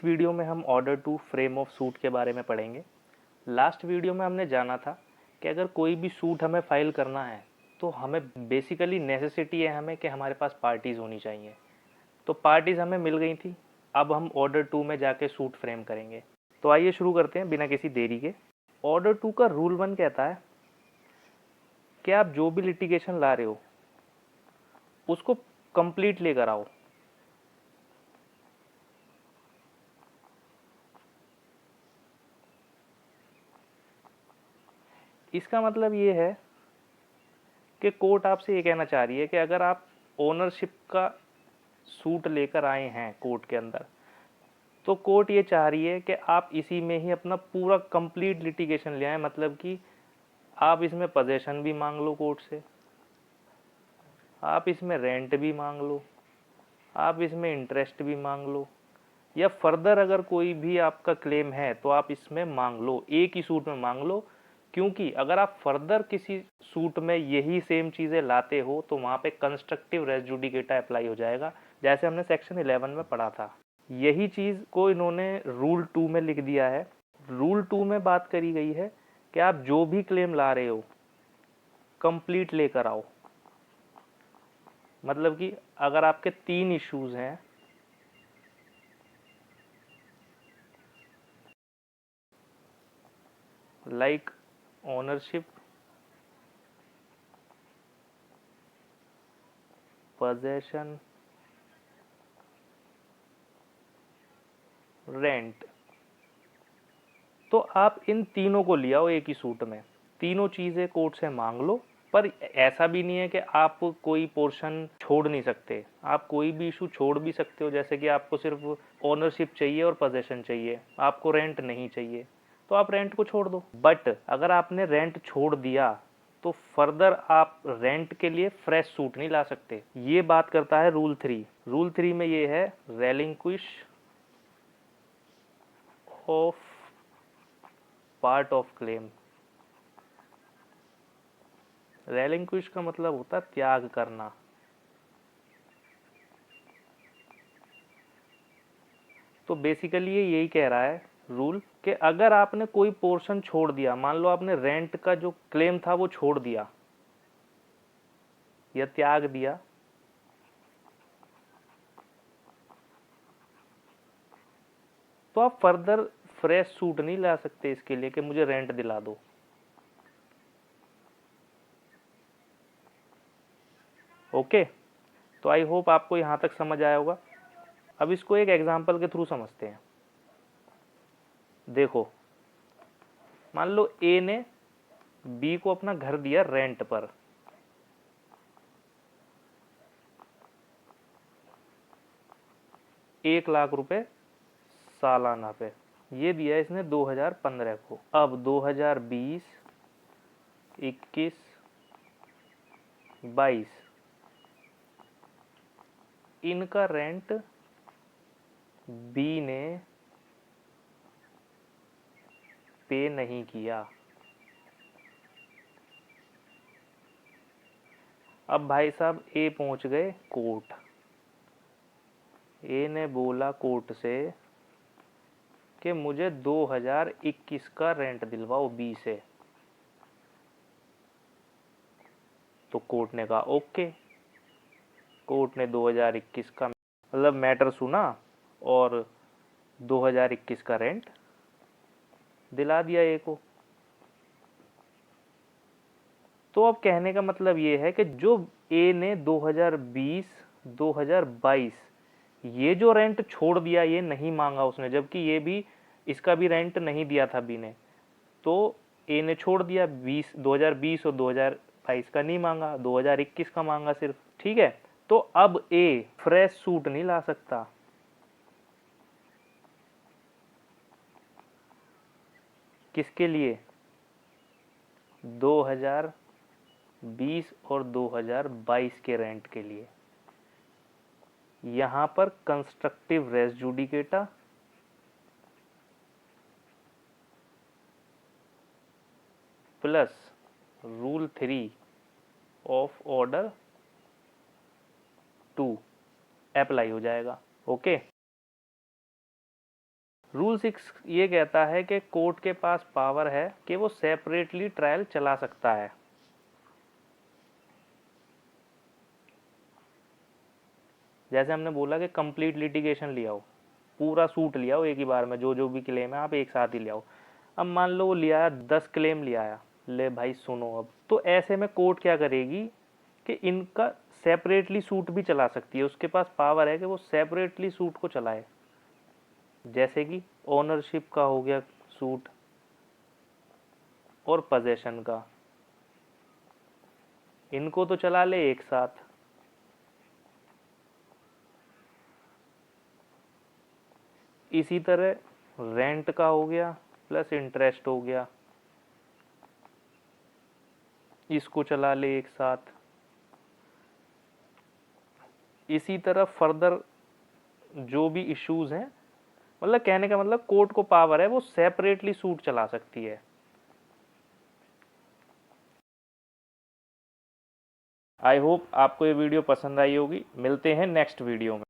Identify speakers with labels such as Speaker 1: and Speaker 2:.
Speaker 1: इस वीडियो में हम order two frame of suit के बारे में पढ़ेंगे। लास्ट वीडियो में हमने जाना था कि अगर कोई भी सूट हमें फाइल करना है तो हमें बेसिकली नेसेसिटी है हमें कि हमारे पास पार्टीज़ होनी चाहिए। तो पार्टीज़ हमें मिल गई थी। अब हम ऑर्डर टू में जाके सूट फ्रेम करेंगे। तो आइए शुरू करते हैं बिना किसी देरी के। ऑर्डर टू का रूल 1 कहता है कि आप जो भी लिटिगेशन ला रहे हो उसको कंप्लीट लेकर आओ। इसका मतलब ये है कि कोर्ट आपसे ये कहना चाह रही है कि अगर आप ओनरशिप का सूट लेकर आए हैं कोर्ट के अंदर, तो कोर्ट ये चाह रही है कि आप इसी में ही अपना पूरा कंप्लीट लिटिगेशन ले आए। मतलब कि आप इसमें पोजेशन भी मांग लो कोर्ट से, आप इसमें रेंट भी मांग लो, आप इसमें इंटरेस्ट भी मांग लो, या फर्दर अगर कोई भी आपका क्लेम है तो आप इसमें मांग लो, एक ही सूट में मांग लो। क्योंकि अगर आप फर्दर किसी सूट में यही सेम चीज़ें लाते हो तो वहाँ पे कंस्ट्रक्टिव रेस जुडिकेटा अप्लाई हो जाएगा, जैसे हमने सेक्शन 11 में पढ़ा था। यही चीज़ को इन्होंने रूल 2 में लिख दिया है। रूल 2 में बात करी गई है कि आप जो भी क्लेम ला रहे हो कंप्लीट लेकर आओ। मतलब कि अगर आपके 3 इश्यूज हैं, लाइक ओनरशिप, पोजेशन, रेंट, तो आप इन तीनों को ले आओ एक ही सूट में। तीनों चीज़ें कोर्ट से मांग लो। पर ऐसा भी नहीं है कि आप कोई पोर्शन छोड़ नहीं सकते, आप कोई भी इशू छोड़ भी सकते हो। जैसे कि आपको सिर्फ ओनरशिप चाहिए और पोजेशन चाहिए, आपको रेंट नहीं चाहिए, तो आप रेंट को छोड़ दो। बट अगर आपने रेंट छोड़ दिया तो फर्दर आप रेंट के लिए फ्रेश सूट नहीं ला सकते। ये बात करता है रूल 3। रूल 3 में ये है relinquish of part of claim. Relinquish का मतलब होता है त्याग करना। तो बेसिकली ये यही कह रहा है रूल कि अगर आपने कोई पोर्शन छोड़ दिया, मान लो आपने रेंट का जो क्लेम था वो छोड़ दिया या त्याग दिया, तो आप फर्दर फ्रेश सूट नहीं ला सकते इसके लिए कि मुझे रेंट दिला दो। ओके, तो आई होप आपको यहां तक समझ आया होगा। अब इसको एक एग्जांपल के थ्रू समझते हैं। देखो, मान लो ए ने बी को अपना घर दिया रेंट पर। ₹1,00,000 सालाना पे। ये दिया इसने 2015 को। अब 2020, 21, 22 इनका रेंट बी ने पे नहीं किया। अब भाई साहब ए पहुंच गए कोर्ट। ए ने बोला कोर्ट से कि मुझे 2021 का रेंट दिलवाओ बी से। तो कोर्ट ने कहा ओके। कोर्ट ने 2021 का मतलब मैटर सुना और 2021 का रेंट दिला दिया ए को। तो अब कहने का मतलब ये है कि जो ए ने 2020, 2022 ये जो रेंट छोड़ दिया, ये नहीं मांगा उसने, जबकि ये भी इसका भी रेंट नहीं दिया था बी ने, तो ए ने छोड़ दिया। 2020 और 2022 का नहीं मांगा, 2021 का मांगा सिर्फ। ठीक है, तो अब ए फ्रेश सूट नहीं ला सकता। किसके लिए? 2020 और 2022 के रेंट के लिए। यहां पर constructive res judicata plus rule 3 of order 2 apply हो जाएगा। ओके। रूल 6 ये कहता है कि कोर्ट के पास पावर है कि वो सेपरेटली ट्रायल चला सकता है। जैसे हमने बोला कि कंप्लीट लिटिगेशन ले आओ, पूरा सूट ले आओ एक ही बार में, जो जो भी क्लेम है आप एक साथ ही ले आओ। अब मान लो वो ले आया 10 क्लेम ले आया, ले भाई सुनो अब, तो ऐसे में कोर्ट क्या करेगी कि इनका सेपरेटली सूट भी चला सकती है, उसके पास पावर है कि वो सेपरेटली सूट को चलाए। जैसे कि ओनरशिप का हो गया सूट और पोजेशन का, इनको तो चला ले एक साथ। इसी तरह रेंट का हो गया प्लस इंटरेस्ट हो गया, इसको चला ले एक साथ। इसी तरह फर्दर जो भी इश्यूज हैं, मतलब कहने का मतलब कोर्ट को पावर है वो सेपरेटली सूट चला सकती है। आई होप आपको ये वीडियो पसंद आई होगी। मिलते हैं नेक्स्ट वीडियो में।